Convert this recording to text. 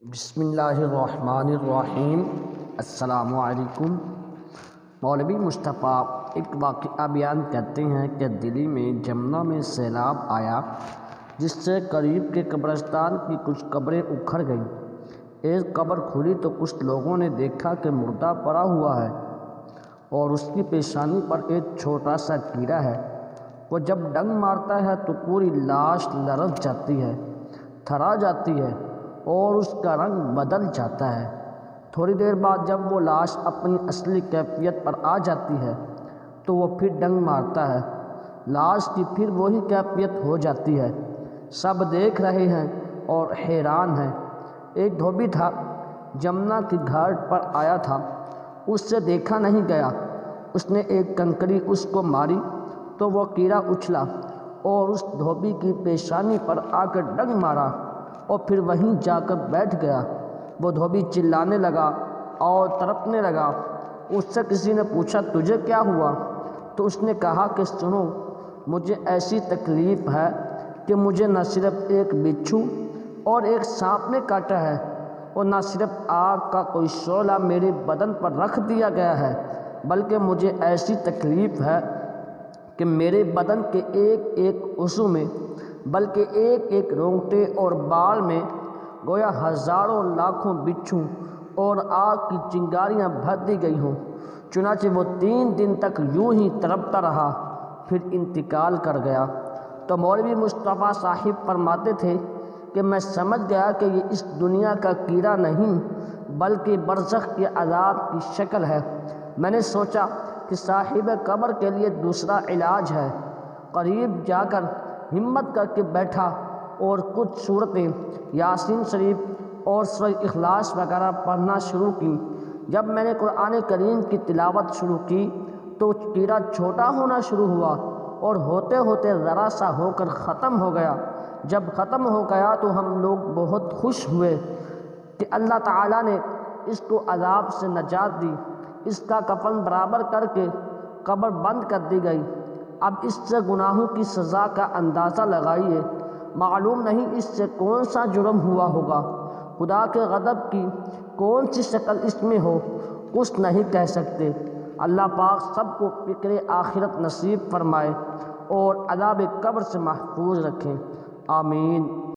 بسم اللہ الرحمن الرحیم۔ السلام علیکم۔ مولوی مصطفیٰ ایک واقعہ بیان کرتے ہیں کہ دلی میں جمنا میں سیلاب آیا، جس سے قریب کے قبرستان کی کچھ قبریں اکھڑ گئیں۔ ایک قبر کھلی تو کچھ لوگوں نے دیکھا کہ مردہ پڑا ہوا ہے اور اس کی پیشانی پر ایک چھوٹا سا کیڑا ہے۔ وہ جب ڈنگ مارتا ہے تو پوری لاش لرز جاتی ہے، تھرا جاتی ہے اور اس کا رنگ بدل جاتا ہے۔ تھوڑی دیر بعد جب وہ لاش اپنی اصلی کیفیت پر آ جاتی ہے تو وہ پھر ڈنگ مارتا ہے، لاش کی پھر وہی کیفیت ہو جاتی ہے۔ سب دیکھ رہے ہیں اور حیران ہیں۔ ایک دھوبی تھا، جمنا کی گھاٹ پر آیا تھا، اس سے دیکھا نہیں گیا۔ اس نے ایک کنکری اس کو ماری تو وہ کیڑا اچھلا اور اس دھوبی کی پیشانی پر آ کر ڈنگ مارا اور پھر وہیں جا کر بیٹھ گیا۔ وہ دھوبی چلانے لگا اور تڑپنے لگا۔ اس سے کسی نے پوچھا، تجھے کیا ہوا؟ تو اس نے کہا کہ سنو، مجھے ایسی تکلیف ہے کہ مجھے نہ صرف ایک بچھو اور ایک سانپ نے کاٹا ہے، اور نہ صرف آگ کا کوئی شعلہ میرے بدن پر رکھ دیا گیا ہے، بلکہ مجھے ایسی تکلیف ہے کہ میرے بدن کے ایک ایک عضو میں، بلکہ ایک ایک رونگٹے اور بال میں گویا ہزاروں لاکھوں بچھو اور آگ کی چنگاریاں بھر دی گئی ہوں۔ چنانچہ وہ 3 دن تک یوں ہی تڑپتا رہا، پھر انتقال کر گیا۔ تو مولوی مصطفیٰ صاحب فرماتے تھے کہ میں سمجھ گیا کہ یہ اس دنیا کا کیڑا نہیں بلکہ برزخ کے عذاب کی شکل ہے۔ میں نے سوچا کہ صاحب قبر کے لیے دوسرا علاج ہے۔ قریب جا کر ہمت کر کے بیٹھا اور کچھ صورتیں یاسین شریف اور سورہ اخلاص وغیرہ پڑھنا شروع کی۔ جب میں نے قرآن کریم کی تلاوت شروع کی تو کیڑا چھوٹا ہونا شروع ہوا اور ہوتے ہوتے ذرا سا ہو کر ختم ہو گیا۔ جب ختم ہو گیا تو ہم لوگ بہت خوش ہوئے کہ اللہ تعالیٰ نے اس کو عذاب سے نجات دی۔ اس کا کفن برابر کر کے قبر بند کر دی گئی۔ اب اس سے گناہوں کی سزا کا اندازہ لگائیے۔ معلوم نہیں اس سے کون سا جرم ہوا ہوگا، خدا کے غضب کی کون سی شکل اس میں ہو، کچھ نہیں کہہ سکتے۔ اللہ پاک سب کو فکر آخرت نصیب فرمائے اور عذاب قبر سے محفوظ رکھیں، آمین۔